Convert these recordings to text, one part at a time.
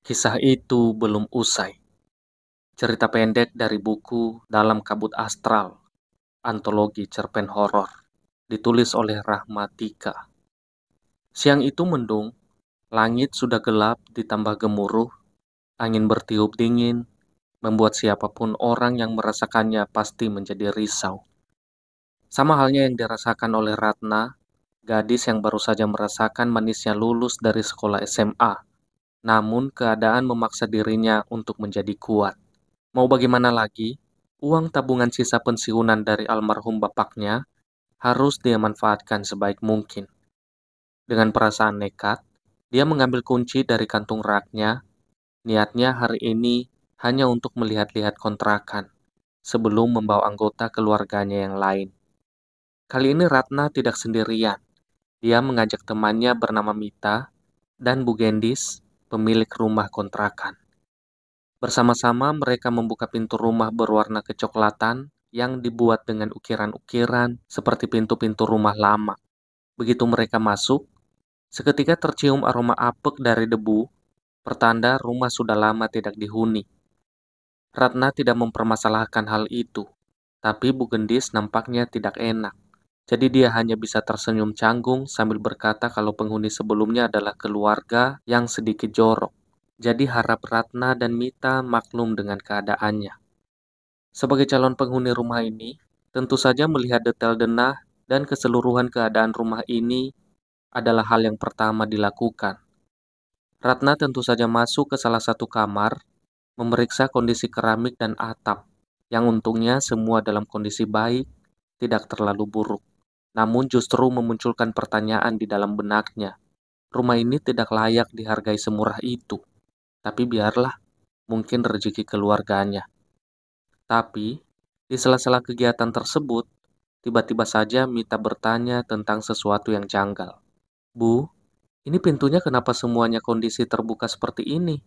Kisah itu belum usai. Cerita pendek dari buku Dalam Kabut Astral, antologi cerpen horor, ditulis oleh Rahmatika. Siang itu mendung, langit sudah gelap ditambah gemuruh, angin bertiup dingin, membuat siapapun orang yang merasakannya pasti menjadi risau. Sama halnya yang dirasakan oleh Ratna, gadis yang baru saja merasakan manisnya lulus dari sekolah SMA. Namun keadaan memaksa dirinya untuk menjadi kuat. Mau bagaimana lagi, uang tabungan sisa pensiunan dari almarhum bapaknya harus dia manfaatkan sebaik mungkin. Dengan perasaan nekat, dia mengambil kunci dari kantung raknya. Niatnya hari ini hanya untuk melihat-lihat kontrakan sebelum membawa anggota keluarganya yang lain. Kali ini Ratna tidak sendirian. Dia mengajak temannya bernama Mita dan Bu Gendis, pemilik rumah kontrakan. Bersama-sama mereka membuka pintu rumah berwarna kecoklatan yang dibuat dengan ukiran-ukiran seperti pintu-pintu rumah lama. Begitu mereka masuk, seketika tercium aroma apek dari debu, pertanda rumah sudah lama tidak dihuni. Ratna tidak mempermasalahkan hal itu, tapi Bu Gendis nampaknya tidak enak. Jadi dia hanya bisa tersenyum canggung sambil berkata kalau penghuni sebelumnya adalah keluarga yang sedikit jorok. Jadi harap Ratna dan Mita maklum dengan keadaannya. Sebagai calon penghuni rumah ini, tentu saja melihat detail denah dan keseluruhan keadaan rumah ini adalah hal yang pertama dilakukan. Ratna tentu saja masuk ke salah satu kamar, memeriksa kondisi keramik dan atap, yang untungnya semua dalam kondisi baik, tidak terlalu buruk. Namun justru memunculkan pertanyaan di dalam benaknya. Rumah ini tidak layak dihargai semurah itu, tapi biarlah, mungkin rezeki keluarganya. Tapi, di sela-sela kegiatan tersebut, tiba-tiba saja Mita bertanya tentang sesuatu yang janggal. Bu, ini pintunya kenapa semuanya kondisi terbuka seperti ini?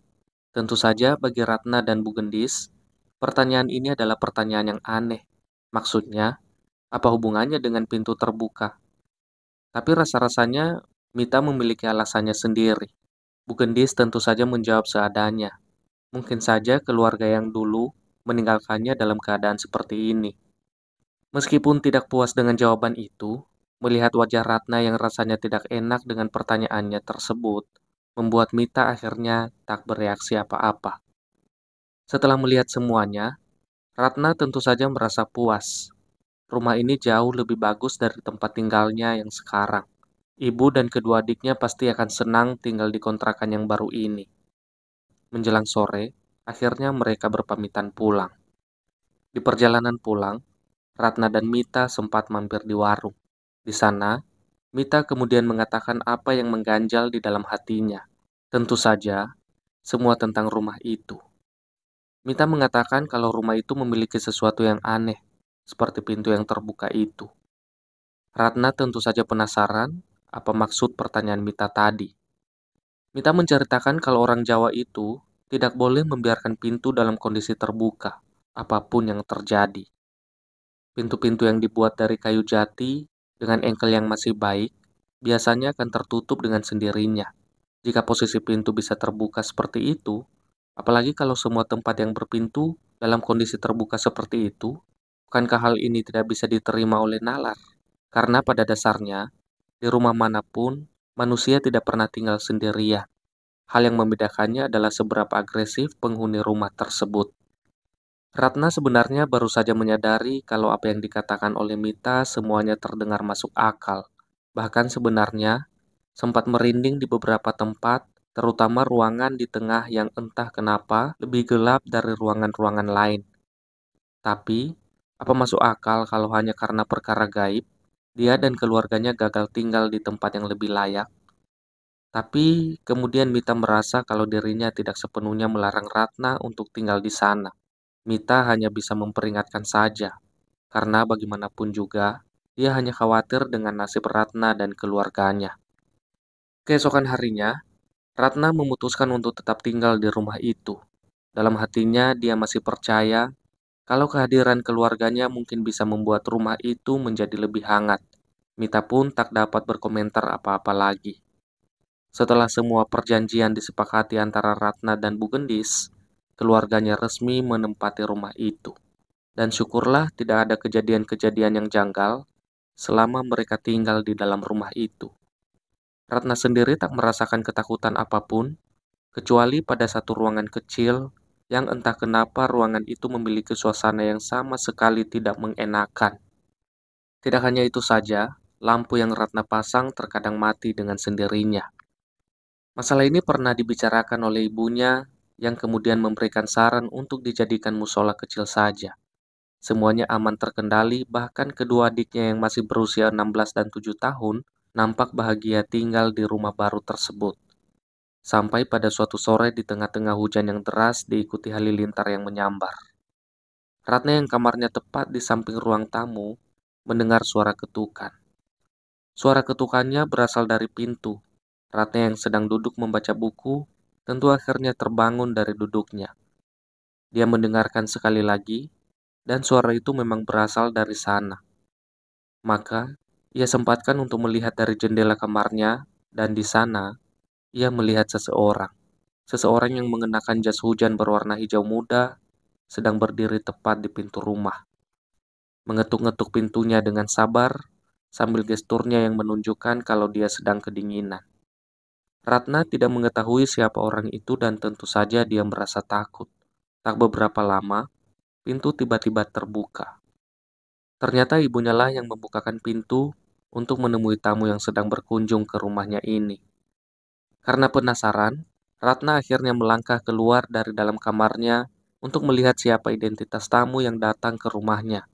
Tentu saja bagi Ratna dan Bu Gendis, pertanyaan ini adalah pertanyaan yang aneh. Maksudnya, apa hubungannya dengan pintu terbuka? Tapi rasa-rasanya Mita memiliki alasannya sendiri. Bu Gendis tentu saja menjawab seadanya. Mungkin saja keluarga yang dulu meninggalkannya dalam keadaan seperti ini. Meskipun tidak puas dengan jawaban itu, melihat wajah Ratna yang rasanya tidak enak dengan pertanyaannya tersebut, membuat Mita akhirnya tak bereaksi apa-apa. Setelah melihat semuanya, Ratna tentu saja merasa puas. Rumah ini jauh lebih bagus dari tempat tinggalnya yang sekarang. Ibu dan kedua adiknya pasti akan senang tinggal di kontrakan yang baru ini. Menjelang sore, akhirnya mereka berpamitan pulang. Di perjalanan pulang, Ratna dan Mita sempat mampir di warung. Di sana, Mita kemudian mengatakan apa yang mengganjal di dalam hatinya. Tentu saja, semua tentang rumah itu. Mita mengatakan kalau rumah itu memiliki sesuatu yang aneh, seperti pintu yang terbuka itu. Ratna tentu saja penasaran apa maksud pertanyaan Mita tadi. Mita menceritakan kalau orang Jawa itu tidak boleh membiarkan pintu dalam kondisi terbuka, apapun yang terjadi. Pintu-pintu yang dibuat dari kayu jati dengan engkel yang masih baik biasanya akan tertutup dengan sendirinya. Jika posisi pintu bisa terbuka seperti itu, apalagi kalau semua tempat yang berpintu dalam kondisi terbuka seperti itu, bukankah hal ini tidak bisa diterima oleh nalar? Karena pada dasarnya, di rumah manapun, manusia tidak pernah tinggal sendirian. Hal yang membedakannya adalah seberapa agresif penghuni rumah tersebut. Ratna sebenarnya baru saja menyadari kalau apa yang dikatakan oleh Mita semuanya terdengar masuk akal. Bahkan sebenarnya sempat merinding di beberapa tempat, terutama ruangan di tengah yang entah kenapa lebih gelap dari ruangan-ruangan lain. Tapi, apa masuk akal kalau hanya karena perkara gaib, dia dan keluarganya gagal tinggal di tempat yang lebih layak? Tapi kemudian Mita merasa kalau dirinya tidak sepenuhnya melarang Ratna untuk tinggal di sana. Mita hanya bisa memperingatkan saja, karena bagaimanapun juga, dia hanya khawatir dengan nasib Ratna dan keluarganya. Keesokan harinya, Ratna memutuskan untuk tetap tinggal di rumah itu. Dalam hatinya, dia masih percaya kalau kehadiran keluarganya mungkin bisa membuat rumah itu menjadi lebih hangat. Mita pun tak dapat berkomentar apa-apa lagi. Setelah semua perjanjian disepakati antara Ratna dan Bu Gendis, keluarganya resmi menempati rumah itu. Dan syukurlah tidak ada kejadian-kejadian yang janggal selama mereka tinggal di dalam rumah itu. Ratna sendiri tak merasakan ketakutan apapun, kecuali pada satu ruangan kecil yang entah kenapa ruangan itu memiliki suasana yang sama sekali tidak mengenakan. Tidak hanya itu saja, lampu yang Ratna pasang terkadang mati dengan sendirinya. Masalah ini pernah dibicarakan oleh ibunya yang kemudian memberikan saran untuk dijadikan musola kecil saja. Semuanya aman terkendali, bahkan kedua adiknya yang masih berusia 16 dan 7 tahun nampak bahagia tinggal di rumah baru tersebut. Sampai pada suatu sore di tengah-tengah hujan yang deras diikuti halilintar yang menyambar. Ratna yang kamarnya tepat di samping ruang tamu mendengar suara ketukan. Suara ketukannya berasal dari pintu. Ratna yang sedang duduk membaca buku tentu akhirnya terbangun dari duduknya. Dia mendengarkan sekali lagi, dan suara itu memang berasal dari sana. Maka, ia sempatkan untuk melihat dari jendela kamarnya, dan di sana, ia melihat seseorang. Seseorang yang mengenakan jas hujan berwarna hijau muda, sedang berdiri tepat di pintu rumah. Mengetuk-ngetuk pintunya dengan sabar, sambil gesturnya yang menunjukkan kalau dia sedang kedinginan. Ratna tidak mengetahui siapa orang itu dan tentu saja dia merasa takut. Tak beberapa lama, pintu tiba-tiba terbuka. Ternyata ibunya lah yang membukakan pintu untuk menemui tamu yang sedang berkunjung ke rumahnya ini. Karena penasaran, Ratna akhirnya melangkah keluar dari dalam kamarnya untuk melihat siapa identitas tamu yang datang ke rumahnya.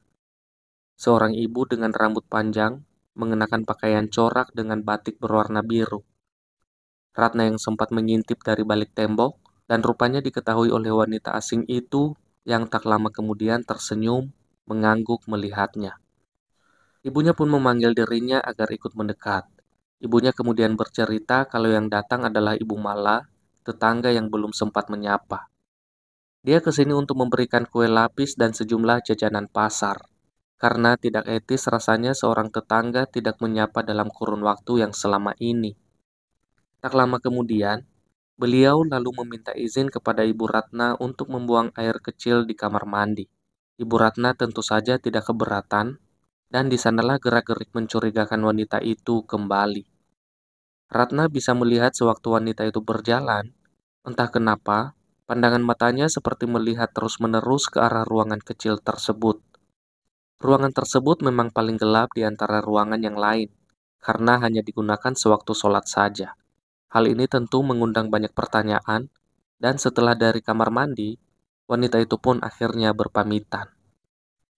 Seorang ibu dengan rambut panjang, mengenakan pakaian corak dengan batik berwarna biru. Ratna yang sempat mengintip dari balik tembok, dan rupanya diketahui oleh wanita asing itu yang tak lama kemudian tersenyum, mengangguk melihatnya. Ibunya pun memanggil dirinya agar ikut mendekat. Ibunya kemudian bercerita kalau yang datang adalah Ibu Mala, tetangga yang belum sempat menyapa. Dia ke sini untuk memberikan kue lapis dan sejumlah jajanan pasar. Karena tidak etis rasanya seorang tetangga tidak menyapa dalam kurun waktu yang selama ini. Tak lama kemudian, beliau lalu meminta izin kepada Ibu Ratna untuk membuang air kecil di kamar mandi. Ibu Ratna tentu saja tidak keberatan, dan di sanalah gerak-gerik mencurigakan wanita itu kembali. Ratna bisa melihat sewaktu wanita itu berjalan, entah kenapa, pandangan matanya seperti melihat terus-menerus ke arah ruangan kecil tersebut. Ruangan tersebut memang paling gelap di antara ruangan yang lain, karena hanya digunakan sewaktu sholat saja. Hal ini tentu mengundang banyak pertanyaan, dan setelah dari kamar mandi, wanita itu pun akhirnya berpamitan.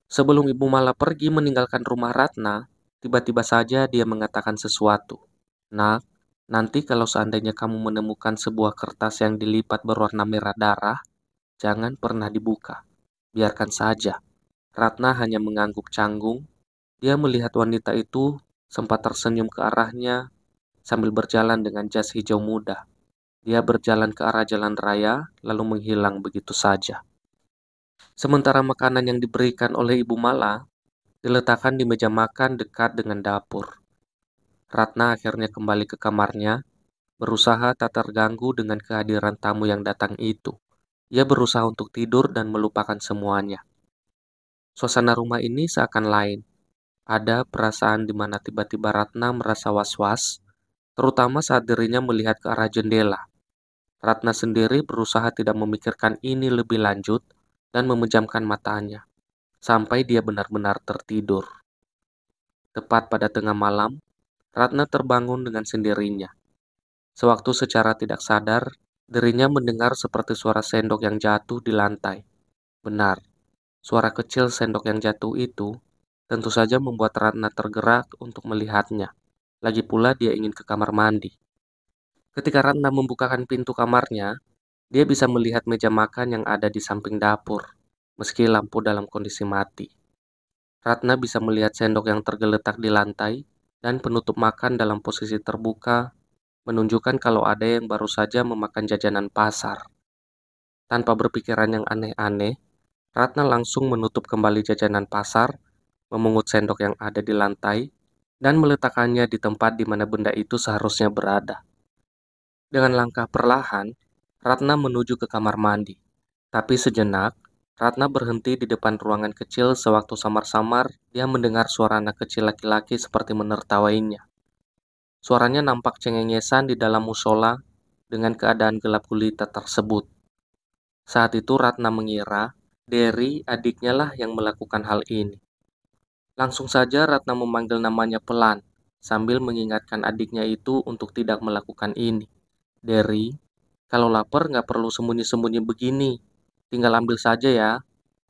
Sebelum Ibu Mala pergi meninggalkan rumah Ratna, tiba-tiba saja dia mengatakan sesuatu. Nak, nanti kalau seandainya kamu menemukan sebuah kertas yang dilipat berwarna merah darah, jangan pernah dibuka. Biarkan saja. Ratna hanya mengangguk canggung. Dia melihat wanita itu sempat tersenyum ke arahnya sambil berjalan dengan jas hijau muda. Dia berjalan ke arah jalan raya, lalu menghilang begitu saja. Sementara makanan yang diberikan oleh Ibu Mala diletakkan di meja makan dekat dengan dapur. Ratna akhirnya kembali ke kamarnya, berusaha tak terganggu dengan kehadiran tamu yang datang itu. Ia berusaha untuk tidur dan melupakan semuanya. Suasana rumah ini seakan lain. Ada perasaan di mana tiba-tiba Ratna merasa was-was, terutama saat dirinya melihat ke arah jendela. Ratna sendiri berusaha tidak memikirkan ini lebih lanjut dan memejamkan matanya, sampai dia benar-benar tertidur. Tepat pada tengah malam, Ratna terbangun dengan sendirinya. Sewaktu secara tidak sadar, dirinya mendengar seperti suara sendok yang jatuh di lantai. Benar, suara kecil sendok yang jatuh itu tentu saja membuat Ratna tergerak untuk melihatnya. Lagi pula dia ingin ke kamar mandi. Ketika Ratna membukakan pintu kamarnya, dia bisa melihat meja makan yang ada di samping dapur, meski lampu dalam kondisi mati. Ratna bisa melihat sendok yang tergeletak di lantai dan penutup makan dalam posisi terbuka, menunjukkan kalau ada yang baru saja memakan jajanan pasar. Tanpa berpikiran yang aneh-aneh, Ratna langsung menutup kembali jajanan pasar, memungut sendok yang ada di lantai, dan meletakkannya di tempat di mana benda itu seharusnya berada. Dengan langkah perlahan, Ratna menuju ke kamar mandi. Tapi sejenak, Ratna berhenti di depan ruangan kecil sewaktu samar-samar dia mendengar suara anak kecil laki-laki seperti menertawainya. Suaranya nampak cengengesan di dalam musola dengan keadaan gelap gulita tersebut. Saat itu Ratna mengira Derry adiknya lah yang melakukan hal ini. Langsung saja Ratna memanggil namanya pelan, sambil mengingatkan adiknya itu untuk tidak melakukan ini. Derry, kalau lapar nggak perlu sembunyi-sembunyi begini. Tinggal ambil saja ya.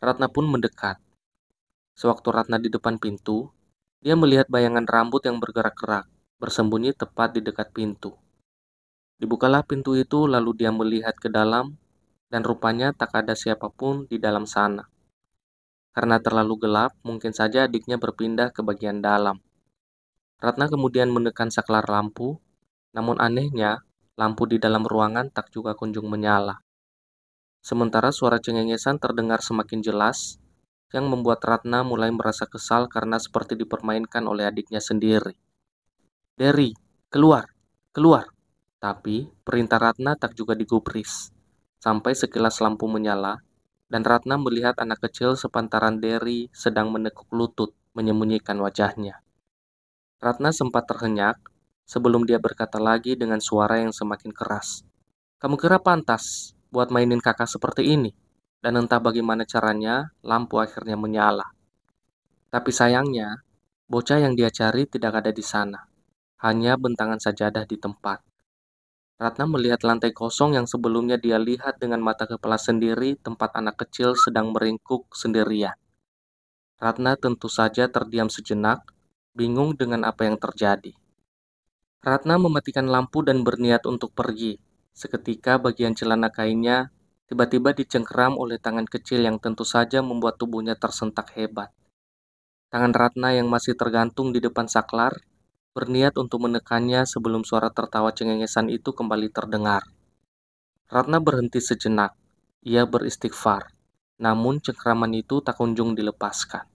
Ratna pun mendekat. Sewaktu Ratna di depan pintu, dia melihat bayangan rambut yang bergerak-gerak, bersembunyi tepat di dekat pintu. Dibukalah pintu itu lalu dia melihat ke dalam, dan rupanya tak ada siapapun di dalam sana. Karena terlalu gelap, mungkin saja adiknya berpindah ke bagian dalam. Ratna kemudian menekan saklar lampu, namun anehnya, lampu di dalam ruangan tak juga kunjung menyala. Sementara suara cengengesan terdengar semakin jelas, yang membuat Ratna mulai merasa kesal karena seperti dipermainkan oleh adiknya sendiri. Derry, keluar, keluar. Tapi perintah Ratna tak juga digubris. Sampai sekilas lampu menyala, dan Ratna melihat anak kecil sepantaran Derry sedang menekuk lutut, menyembunyikan wajahnya. Ratna sempat terhenyak sebelum dia berkata lagi dengan suara yang semakin keras. Kamu kira pantas buat mainin kakak seperti ini? Dan entah bagaimana caranya, lampu akhirnya menyala. Tapi sayangnya, bocah yang dia cari tidak ada di sana. Hanya bentangan sajadah di tempat. Ratna melihat lantai kosong yang sebelumnya dia lihat dengan mata kepala sendiri tempat anak kecil sedang meringkuk sendirian. Ratna tentu saja terdiam sejenak, bingung dengan apa yang terjadi. Ratna mematikan lampu dan berniat untuk pergi. Seketika bagian celana kainnya tiba-tiba dicengkeram oleh tangan kecil yang tentu saja membuat tubuhnya tersentak hebat. Tangan Ratna yang masih tergantung di depan saklar berniat untuk menekannya sebelum suara tertawa cengengesan itu kembali terdengar. Ratna berhenti sejenak. Ia beristighfar. Namun cengkeraman itu tak kunjung dilepaskan.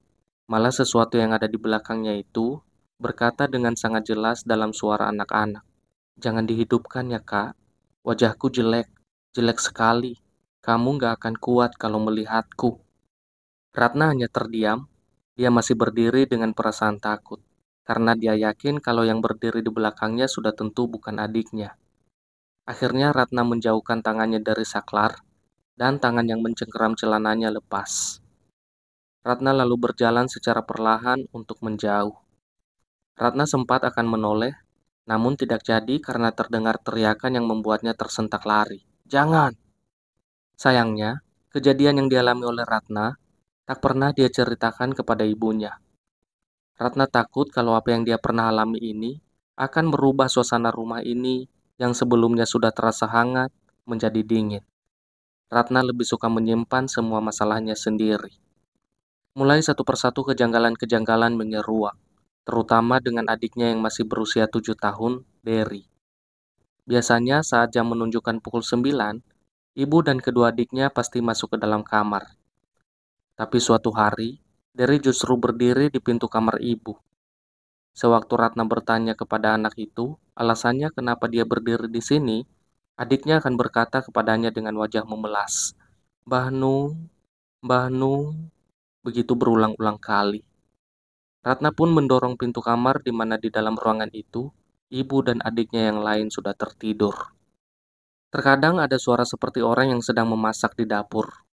Malah sesuatu yang ada di belakangnya itu berkata dengan sangat jelas dalam suara anak-anak. Jangan dihidupkan ya kak. Wajahku jelek. Jelek sekali. Kamu gak akan kuat kalau melihatku. Ratna hanya terdiam. Dia masih berdiri dengan perasaan takut. Karena dia yakin kalau yang berdiri di belakangnya sudah tentu bukan adiknya. Akhirnya Ratna menjauhkan tangannya dari saklar, dan tangan yang mencengkeram celananya lepas. Ratna lalu berjalan secara perlahan untuk menjauh. Ratna sempat akan menoleh, namun tidak jadi karena terdengar teriakan yang membuatnya tersentak lari. Jangan! Sayangnya, kejadian yang dialami oleh Ratna tak pernah dia ceritakan kepada ibunya. Ratna takut kalau apa yang dia pernah alami ini akan merubah suasana rumah ini yang sebelumnya sudah terasa hangat menjadi dingin. Ratna lebih suka menyimpan semua masalahnya sendiri. Mulai satu persatu kejanggalan-kejanggalan menyeruak, terutama dengan adiknya yang masih berusia 7 tahun, Derry. Biasanya saat jam menunjukkan pukul 9, ibu dan kedua adiknya pasti masuk ke dalam kamar. Tapi suatu hari, Derry justru berdiri di pintu kamar ibu. Sewaktu Ratna bertanya kepada anak itu, alasannya kenapa dia berdiri di sini, adiknya akan berkata kepadanya dengan wajah memelas, Mbah Nung, Mbah Nung, begitu berulang-ulang kali. Ratna pun mendorong pintu kamar di mana di dalam ruangan itu, ibu dan adiknya yang lain sudah tertidur. Terkadang ada suara seperti orang yang sedang memasak di dapur.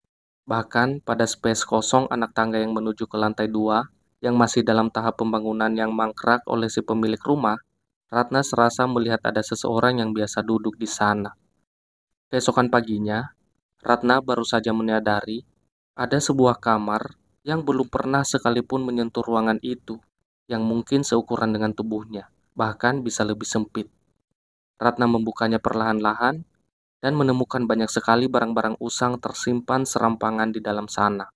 Bahkan pada space kosong anak tangga yang menuju ke lantai 2, yang masih dalam tahap pembangunan yang mangkrak oleh si pemilik rumah, Ratna serasa melihat ada seseorang yang biasa duduk di sana. Keesokan paginya, Ratna baru saja menyadari ada sebuah kamar yang belum pernah sekalipun menyentuh ruangan itu, yang mungkin seukuran dengan tubuhnya, bahkan bisa lebih sempit. Ratna membukanya perlahan-lahan dan menemukan banyak sekali barang-barang usang tersimpan serampangan di dalam sana.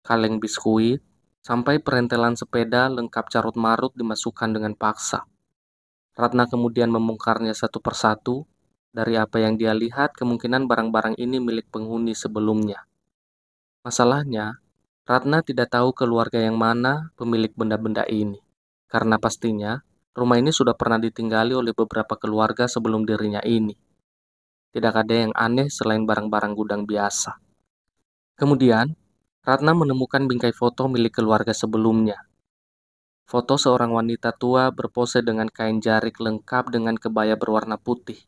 Kaleng biskuit, sampai perentelan sepeda lengkap carut-marut dimasukkan dengan paksa. Ratna kemudian membongkarnya satu persatu. Dari apa yang dia lihat, kemungkinan barang-barang ini milik penghuni sebelumnya. Masalahnya, Ratna tidak tahu keluarga yang mana pemilik benda-benda ini. Karena pastinya, Rumah ini sudah pernah ditinggali oleh beberapa keluarga sebelum dirinya ini. Tidak ada yang aneh selain barang-barang gudang biasa. Kemudian, Ratna menemukan bingkai foto milik keluarga sebelumnya. Foto seorang wanita tua berpose dengan kain jarik lengkap dengan kebaya berwarna putih.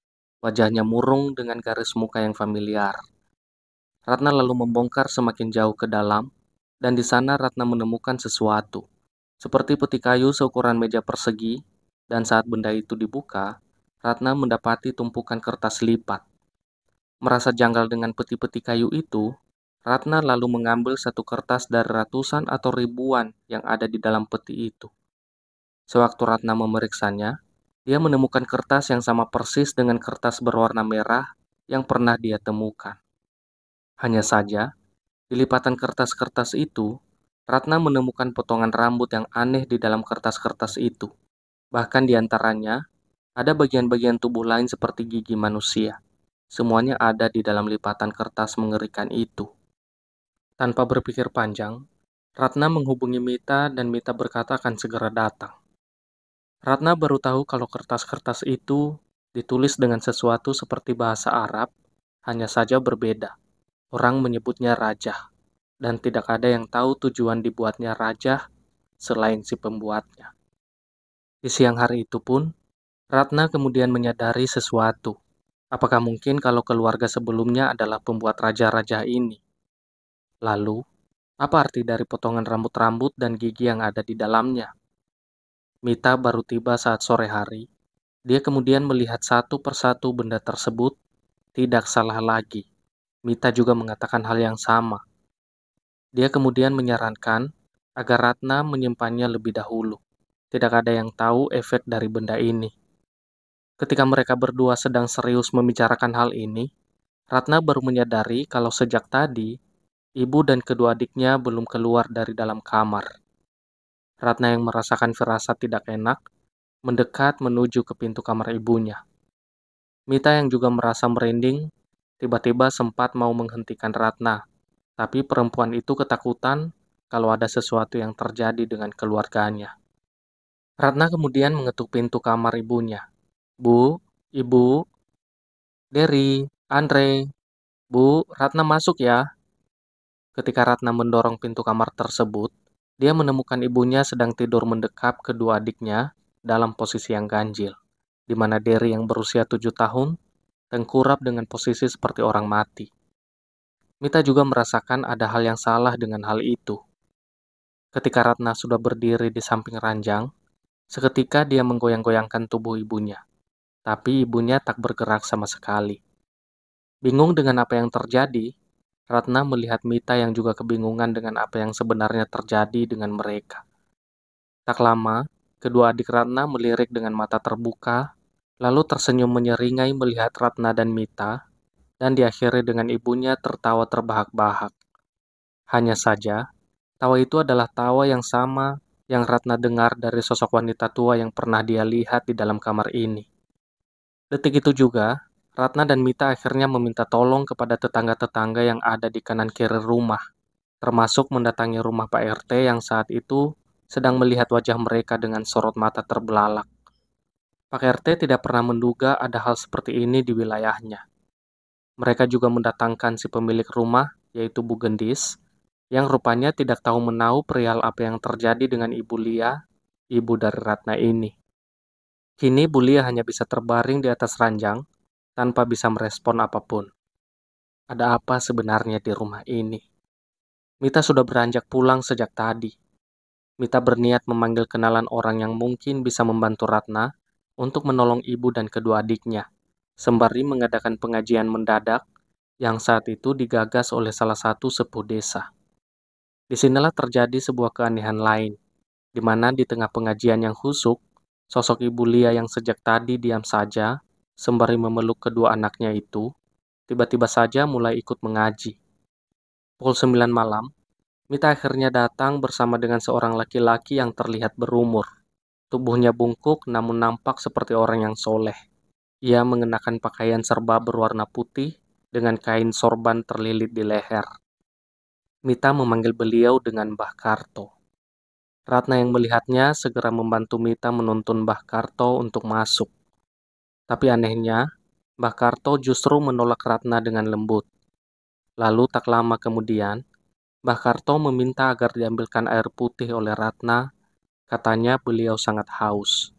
Wajahnya murung dengan garis muka yang familiar. Ratna lalu membongkar semakin jauh ke dalam, dan di sana Ratna menemukan sesuatu, seperti peti kayu seukuran meja persegi, dan saat benda itu dibuka, Ratna mendapati tumpukan kertas lipat. Merasa janggal dengan peti-peti kayu itu, Ratna lalu mengambil satu kertas dari ratusan atau ribuan yang ada di dalam peti itu. Sewaktu Ratna memeriksanya, dia menemukan kertas yang sama persis dengan kertas berwarna merah yang pernah dia temukan. Hanya saja, di lipatan kertas-kertas itu, Ratna menemukan potongan rambut yang aneh di dalam kertas-kertas itu. Bahkan di antaranya, ada bagian-bagian tubuh lain seperti gigi manusia. Semuanya ada di dalam lipatan kertas mengerikan itu. Tanpa berpikir panjang, Ratna menghubungi Mita dan Mita berkata akan segera datang. Ratna baru tahu kalau kertas-kertas itu ditulis dengan sesuatu seperti bahasa Arab, hanya saja berbeda. Orang menyebutnya rajah, dan tidak ada yang tahu tujuan dibuatnya rajah selain si pembuatnya. Di siang hari itu pun, Ratna kemudian menyadari sesuatu. Apakah mungkin kalau keluarga sebelumnya adalah pembuat raja-raja ini? Lalu, apa arti dari potongan rambut-rambut dan gigi yang ada di dalamnya? Mita baru tiba saat sore hari. Dia kemudian melihat satu persatu benda tersebut. Tidak salah lagi. Mita juga mengatakan hal yang sama. Dia kemudian menyarankan agar Ratna menyimpannya lebih dahulu. Tidak ada yang tahu efek dari benda ini. Ketika mereka berdua sedang serius membicarakan hal ini, Ratna baru menyadari kalau sejak tadi, ibu dan kedua adiknya belum keluar dari dalam kamar. Ratna yang merasakan firasat tidak enak, mendekat menuju ke pintu kamar ibunya. Mita yang juga merasa merinding, tiba-tiba sempat mau menghentikan Ratna, tapi perempuan itu ketakutan kalau ada sesuatu yang terjadi dengan keluarganya. Ratna kemudian mengetuk pintu kamar ibunya. Bu, Ibu, Derry, Andre, Bu, Ratna masuk ya. Ketika Ratna mendorong pintu kamar tersebut, dia menemukan ibunya sedang tidur mendekap kedua adiknya dalam posisi yang ganjil, di mana Derry yang berusia 7 tahun tengkurap dengan posisi seperti orang mati. Mita juga merasakan ada hal yang salah dengan hal itu. Ketika Ratna sudah berdiri di samping ranjang, seketika dia menggoyang-goyangkan tubuh ibunya, tapi ibunya tak bergerak sama sekali. Bingung dengan apa yang terjadi, Ratna melihat Mita yang juga kebingungan dengan apa yang sebenarnya terjadi dengan mereka. Tak lama, kedua adik Ratna melirik dengan mata terbuka, lalu tersenyum menyeringai melihat Ratna dan Mita, dan diakhiri dengan ibunya tertawa terbahak-bahak. Hanya saja, tawa itu adalah tawa yang sama yang Ratna dengar dari sosok wanita tua yang pernah dia lihat di dalam kamar ini. Detik itu juga, Ratna dan Mita akhirnya meminta tolong kepada tetangga-tetangga yang ada di kanan kiri rumah, termasuk mendatangi rumah Pak RT yang saat itu sedang melihat wajah mereka dengan sorot mata terbelalak. Pak RT tidak pernah menduga ada hal seperti ini di wilayahnya. Mereka juga mendatangkan si pemilik rumah, yaitu Bu Gendis, yang rupanya tidak tahu menahu perihal apa yang terjadi dengan Ibu Lia, ibu dari Ratna ini. Kini Bu Lia hanya bisa terbaring di atas ranjang, tanpa bisa merespon apapun. Ada apa sebenarnya di rumah ini? Mita sudah beranjak pulang sejak tadi. Mita berniat memanggil kenalan orang yang mungkin bisa membantu Ratna untuk menolong ibu dan kedua adiknya, sembari mengadakan pengajian mendadak yang saat itu digagas oleh salah satu sepuh desa. Disinilah terjadi sebuah keanehan lain, di mana di tengah pengajian yang khusyuk, sosok Ibu Lia yang sejak tadi diam saja, sembari memeluk kedua anaknya itu, tiba-tiba saja mulai ikut mengaji. Pukul 9 malam, Mita akhirnya datang bersama dengan seorang laki-laki yang terlihat berumur. Tubuhnya bungkuk namun nampak seperti orang yang soleh. Ia mengenakan pakaian serba berwarna putih dengan kain sorban terlilit di leher. Mita memanggil beliau dengan Mbah Karto. Ratna yang melihatnya segera membantu Mita menuntun Mbah Karto untuk masuk. Tapi anehnya, Mbah Karto justru menolak Ratna dengan lembut. Lalu tak lama kemudian, Mbah Karto meminta agar diambilkan air putih oleh Ratna, katanya beliau sangat haus.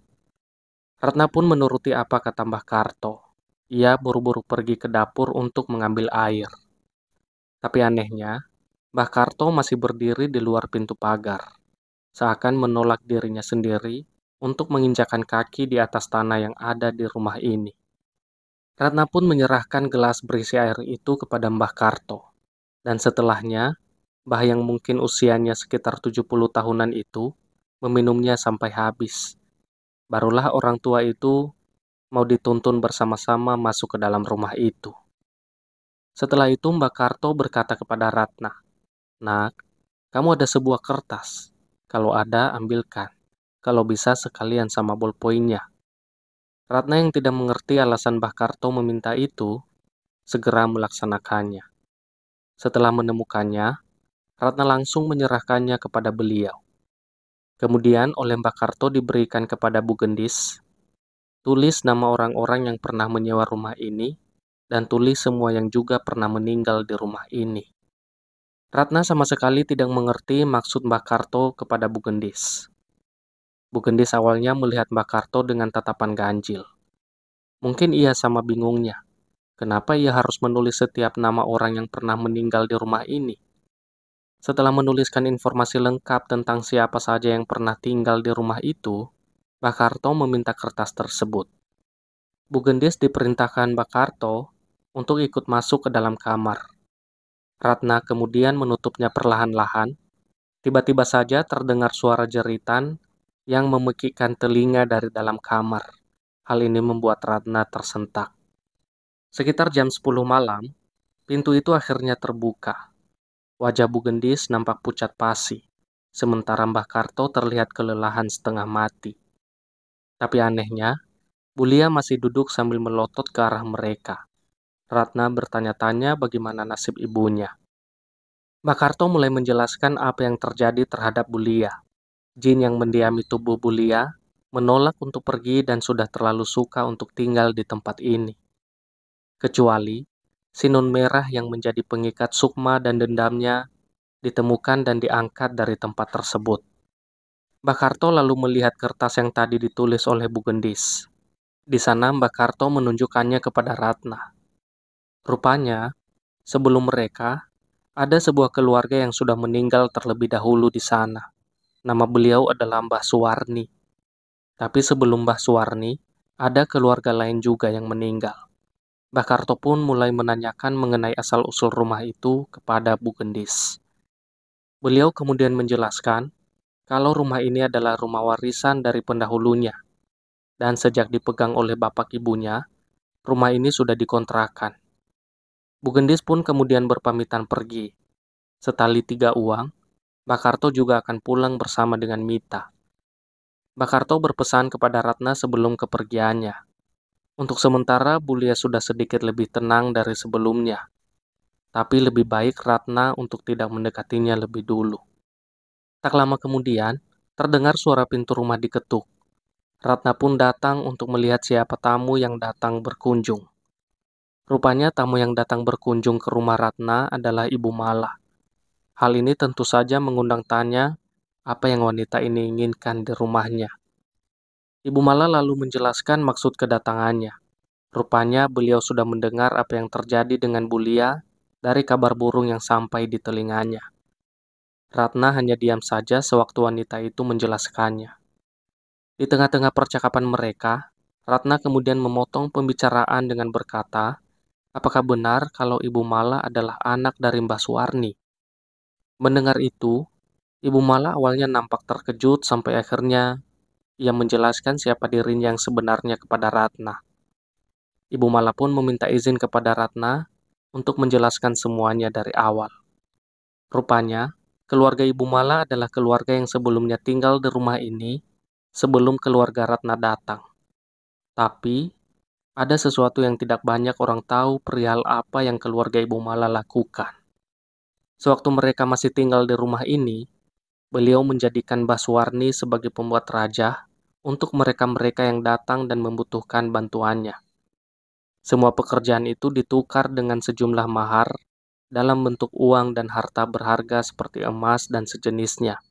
Ratna pun menuruti apa kata Mbah Karto. Ia buru-buru pergi ke dapur untuk mengambil air. Tapi anehnya, Mbah Karto masih berdiri di luar pintu pagar, seakan menolak dirinya sendiri untuk menginjakan kaki di atas tanah yang ada di rumah ini. Ratna pun menyerahkan gelas berisi air itu kepada Mbah Karto, dan setelahnya, Mbah yang mungkin usianya sekitar 70 tahunan itu meminumnya sampai habis. Barulah orang tua itu mau dituntun bersama-sama masuk ke dalam rumah itu. Setelah itu Mbak Karto berkata kepada Ratna, "Nak, kamu ada sebuah kertas. Kalau ada, ambilkan. Kalau bisa sekalian sama bolpoinnya." Ratna yang tidak mengerti alasan Mbah Karto meminta itu, segera melaksanakannya. Setelah menemukannya, Ratna langsung menyerahkannya kepada beliau. Kemudian oleh Mbah Karto diberikan kepada Bu Gendis, tulis nama orang-orang yang pernah menyewa rumah ini, dan tulis semua yang juga pernah meninggal di rumah ini. Ratna sama sekali tidak mengerti maksud Mbak Karto kepada Bu Gendis. Bu Gendis awalnya melihat Mbak Karto dengan tatapan ganjil. Mungkin ia sama bingungnya. Kenapa ia harus menulis setiap nama orang yang pernah meninggal di rumah ini? Setelah menuliskan informasi lengkap tentang siapa saja yang pernah tinggal di rumah itu, Mbak Karto meminta kertas tersebut. Bu Gendis diperintahkan Mbak Karto untuk ikut masuk ke dalam kamar. Ratna kemudian menutupnya perlahan-lahan. Tiba-tiba saja terdengar suara jeritan yang memekikkan telinga dari dalam kamar. Hal ini membuat Ratna tersentak. Sekitar jam 10 malam, pintu itu akhirnya terbuka. Wajah Bu Gendis nampak pucat pasi, sementara Mbah Karto terlihat kelelahan setengah mati. Tapi anehnya, Bulia masih duduk sambil melotot ke arah mereka. Ratna bertanya-tanya bagaimana nasib ibunya. Mbah Karto mulai menjelaskan apa yang terjadi terhadap Bulia. Jin yang mendiami tubuh Bulia menolak untuk pergi dan sudah terlalu suka untuk tinggal di tempat ini. Kecuali sinun merah yang menjadi pengikat sukma dan dendamnya ditemukan dan diangkat dari tempat tersebut. Mbah Karto lalu melihat kertas yang tadi ditulis oleh Bu Gendis. Di sana Mbah Karto menunjukkannya kepada Ratna. Rupanya, sebelum mereka, ada sebuah keluarga yang sudah meninggal terlebih dahulu di sana. Nama beliau adalah Mbah Suwarni. Tapi sebelum Mbah Suwarni, ada keluarga lain juga yang meninggal. Mbah Karto pun mulai menanyakan mengenai asal-usul rumah itu kepada Bu Gendis. Beliau kemudian menjelaskan kalau rumah ini adalah rumah warisan dari pendahulunya, dan sejak dipegang oleh bapak ibunya, rumah ini sudah dikontrakan. Bu Gendis pun kemudian berpamitan pergi. Setali 3 uang, Mbak Karto juga akan pulang bersama dengan Mita. Mbak Karto berpesan kepada Ratna sebelum kepergiannya. Untuk sementara, Bulia sudah sedikit lebih tenang dari sebelumnya. Tapi lebih baik Ratna untuk tidak mendekatinya lebih dulu. Tak lama kemudian, terdengar suara pintu rumah diketuk. Ratna pun datang untuk melihat siapa tamu yang datang berkunjung. Rupanya tamu yang datang berkunjung ke rumah Ratna adalah Ibu Mala. Hal ini tentu saja mengundang tanya apa yang wanita ini inginkan di rumahnya. Ibu Mala lalu menjelaskan maksud kedatangannya. Rupanya beliau sudah mendengar apa yang terjadi dengan Bulia dari kabar burung yang sampai di telinganya. Ratna hanya diam saja sewaktu wanita itu menjelaskannya. Di tengah-tengah percakapan mereka, Ratna kemudian memotong pembicaraan dengan berkata, "Apakah benar kalau Ibu Mala adalah anak dari Mbah Suwarni?" Mendengar itu, Ibu Mala awalnya nampak terkejut sampai akhirnya ia menjelaskan siapa dirinya yang sebenarnya kepada Ratna. Ibu Mala pun meminta izin kepada Ratna untuk menjelaskan semuanya dari awal. Rupanya, keluarga Ibu Mala adalah keluarga yang sebelumnya tinggal di rumah ini sebelum keluarga Ratna datang. Tapi, ada sesuatu yang tidak banyak orang tahu perihal apa yang keluarga Ibu Mala lakukan. Sewaktu mereka masih tinggal di rumah ini, Beliau menjadikan Baswarni sebagai pembuat raja untuk mereka-mereka yang datang dan membutuhkan bantuannya. Semua pekerjaan itu ditukar dengan sejumlah mahar dalam bentuk uang dan harta berharga seperti emas dan sejenisnya.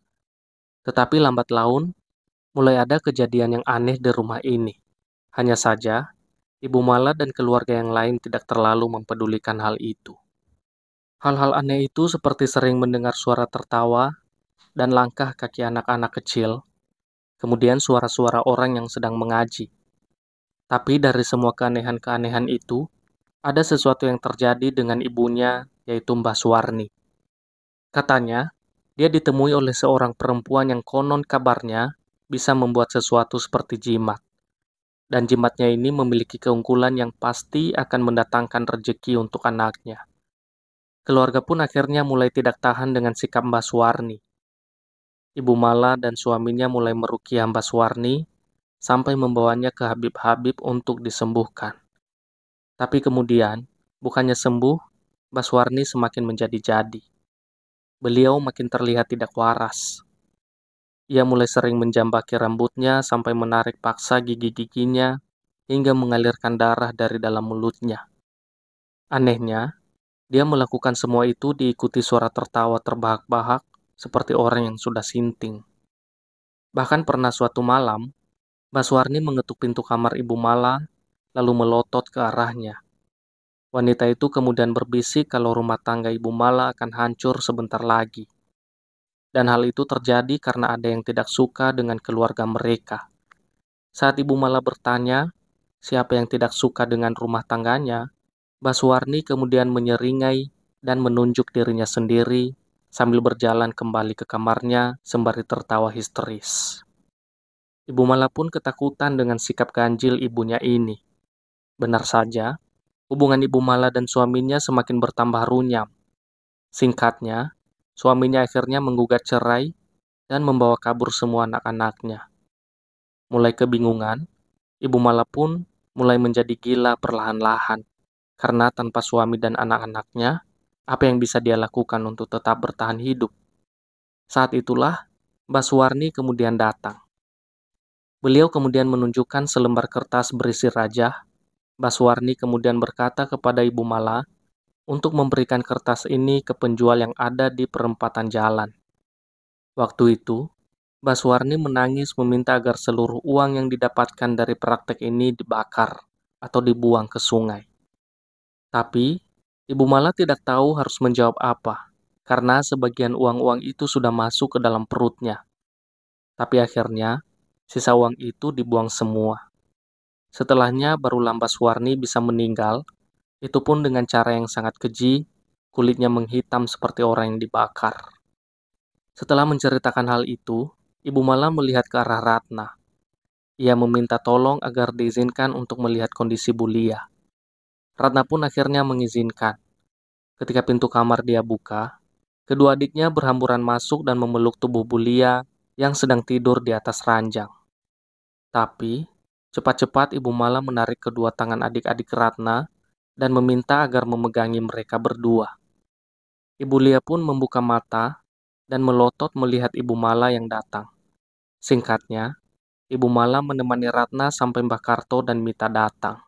Tetapi lambat laun, mulai ada kejadian yang aneh di rumah ini. Hanya saja, Ibu Mala dan keluarga yang lain tidak terlalu mempedulikan hal itu. Hal-hal aneh itu seperti sering mendengar suara tertawa dan langkah kaki anak-anak kecil, kemudian suara-suara orang yang sedang mengaji. Tapi dari semua keanehan-keanehan itu, ada sesuatu yang terjadi dengan ibunya, yaitu Mbah Suwarni. Katanya, dia ditemui oleh seorang perempuan yang konon kabarnya bisa membuat sesuatu seperti jimat. Dan jimatnya ini memiliki keunggulan yang pasti akan mendatangkan rejeki untuk anaknya. Keluarga pun akhirnya mulai tidak tahan dengan sikap Mbah Suwarni. Ibu Mala dan suaminya mulai meruqyah Mbah Suwarni sampai membawanya ke Habib-Habib untuk disembuhkan. Tapi kemudian, bukannya sembuh, Mbah Suwarni semakin menjadi-jadi. Beliau makin terlihat tidak waras. Ia mulai sering menjambaki rambutnya sampai menarik paksa gigi-giginya hingga mengalirkan darah dari dalam mulutnya. Anehnya, dia melakukan semua itu diikuti suara tertawa terbahak-bahak seperti orang yang sudah sinting. Bahkan pernah suatu malam, Baswarni mengetuk pintu kamar Ibu Mala lalu melotot ke arahnya. Wanita itu kemudian berbisik kalau rumah tangga Ibu Mala akan hancur sebentar lagi. Dan hal itu terjadi karena ada yang tidak suka dengan keluarga mereka. Saat Ibu Mala bertanya, siapa yang tidak suka dengan rumah tangganya, Baswarni kemudian menyeringai dan menunjuk dirinya sendiri sambil berjalan kembali ke kamarnya sembari tertawa histeris. Ibu Mala pun ketakutan dengan sikap ganjil ibunya ini. Benar saja, hubungan Ibu Mala dan suaminya semakin bertambah runyam. Singkatnya, suaminya akhirnya menggugat cerai dan membawa kabur semua anak-anaknya. Mulai kebingungan, Ibu Mala pun mulai menjadi gila perlahan-lahan. Karena tanpa suami dan anak-anaknya, apa yang bisa dia lakukan untuk tetap bertahan hidup? Saat itulah, Mbah Suwarni kemudian datang. Beliau kemudian menunjukkan selembar kertas berisi rajah. Mbah Suwarni kemudian berkata kepada Ibu Mala untuk memberikan kertas ini ke penjual yang ada di perempatan jalan. Waktu itu, Mbah Suwarni menangis meminta agar seluruh uang yang didapatkan dari praktek ini dibakar atau dibuang ke sungai. Tapi, Ibu Mala tidak tahu harus menjawab apa, karena sebagian uang-uang itu sudah masuk ke dalam perutnya. Tapi akhirnya, sisa uang itu dibuang semua. Setelahnya, barulah Mbah Suwarni bisa meninggal, itu pun dengan cara yang sangat keji, kulitnya menghitam seperti orang yang dibakar. Setelah menceritakan hal itu, Ibu Mala melihat ke arah Ratna. Ia meminta tolong agar diizinkan untuk melihat kondisi Bulia. Ratna pun akhirnya mengizinkan. Ketika pintu kamar dia buka, kedua adiknya berhamburan masuk dan memeluk tubuh Bulia yang sedang tidur di atas ranjang. Tapi, cepat-cepat Ibu Mala menarik kedua tangan adik-adik Ratna dan meminta agar memegangi mereka berdua. Ibu Lia pun membuka mata dan melotot melihat Ibu Mala yang datang. Singkatnya, Ibu Mala menemani Ratna sampai Mbah Karto dan Mita datang.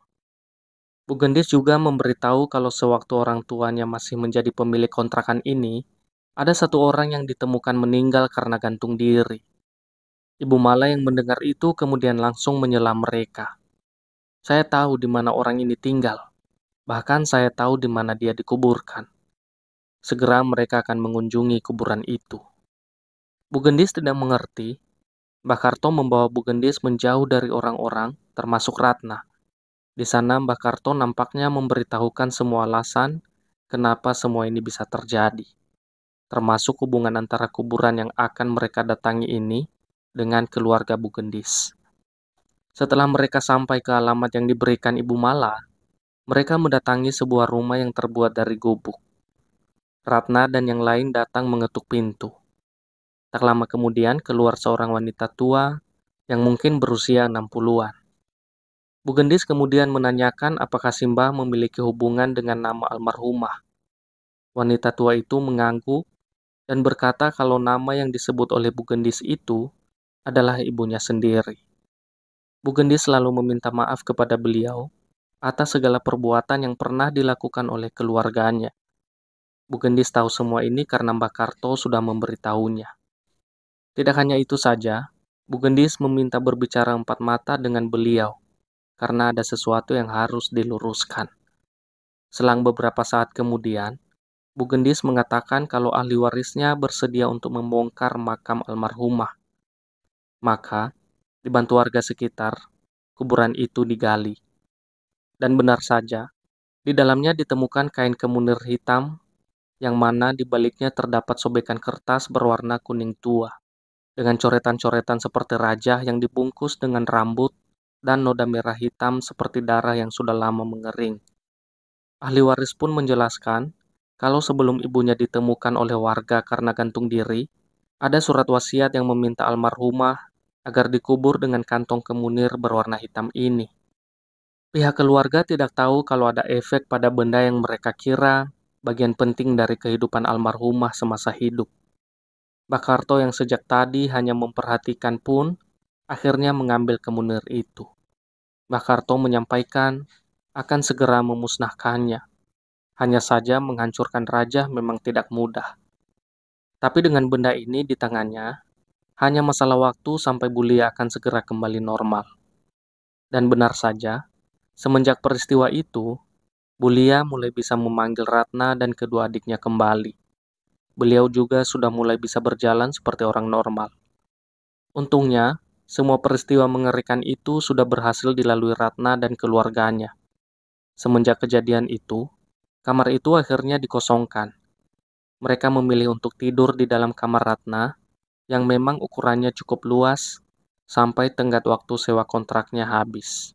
Bu Gendis juga memberitahu kalau sewaktu orang tuanya masih menjadi pemilik kontrakan ini, ada satu orang yang ditemukan meninggal karena gantung diri. Ibu Mala yang mendengar itu kemudian langsung menyela mereka. Saya tahu di mana orang ini tinggal. Bahkan saya tahu di mana dia dikuburkan. Segera mereka akan mengunjungi kuburan itu. Bu Gendis tidak mengerti. Mbah Karto membawa Bu Gendis menjauh dari orang-orang, termasuk Ratna. Di sana Mbah Karto nampaknya memberitahukan semua alasan kenapa semua ini bisa terjadi, termasuk hubungan antara kuburan yang akan mereka datangi ini dengan keluarga Bu Gendis. Setelah mereka sampai ke alamat yang diberikan Ibu Mala, mereka mendatangi sebuah rumah yang terbuat dari gubuk. Ratna dan yang lain datang mengetuk pintu. Tak lama kemudian keluar seorang wanita tua yang mungkin berusia 60-an. Bu Gendis kemudian menanyakan apakah Simbah memiliki hubungan dengan nama almarhumah. Wanita tua itu mengangguk dan berkata kalau nama yang disebut oleh Bu Gendis itu adalah ibunya sendiri. Bu Gendis selalu meminta maaf kepada beliau atas segala perbuatan yang pernah dilakukan oleh keluarganya. Bu Gendis tahu semua ini karena Mbak Karto sudah memberitahunya. Tidak hanya itu saja, Bu Gendis meminta berbicara empat mata dengan beliau karena ada sesuatu yang harus diluruskan. Selang beberapa saat kemudian, Bu Gendis mengatakan kalau ahli warisnya bersedia untuk membongkar makam almarhumah. Maka, dibantu warga sekitar, kuburan itu digali. Dan benar saja, di dalamnya ditemukan kain kemunir hitam yang mana di baliknya terdapat sobekan kertas berwarna kuning tua, dengan coretan-coretan seperti raja yang dibungkus dengan rambut dan noda merah hitam seperti darah yang sudah lama mengering. Ahli waris pun menjelaskan kalau sebelum ibunya ditemukan oleh warga karena gantung diri, ada surat wasiat yang meminta almarhumah agar dikubur dengan kantong kemunir berwarna hitam ini. Pihak keluarga tidak tahu kalau ada efek pada benda yang mereka kira bagian penting dari kehidupan almarhumah semasa hidup. Mbak Karto yang sejak tadi hanya memperhatikan pun akhirnya mengambil kemunir itu. Mbak Karto menyampaikan akan segera memusnahkannya. Hanya saja menghancurkan raja memang tidak mudah. Tapi dengan benda ini di tangannya, hanya masalah waktu sampai Bulia akan segera kembali normal. Dan benar saja, semenjak peristiwa itu, Bulia mulai bisa memanggil Ratna dan kedua adiknya kembali. Beliau juga sudah mulai bisa berjalan seperti orang normal. Untungnya, semua peristiwa mengerikan itu sudah berhasil dilalui Ratna dan keluarganya. Semenjak kejadian itu, kamar itu akhirnya dikosongkan. Mereka memilih untuk tidur di dalam kamar Ratna, yang memang ukurannya cukup luas, sampai tenggat waktu sewa kontraknya habis.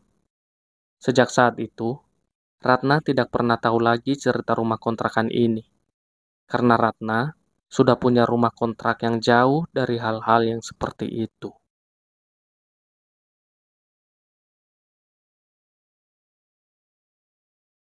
Sejak saat itu, Ratna tidak pernah tahu lagi cerita rumah kontrakan ini, karena Ratna sudah punya rumah kontrak yang jauh dari hal-hal yang seperti itu.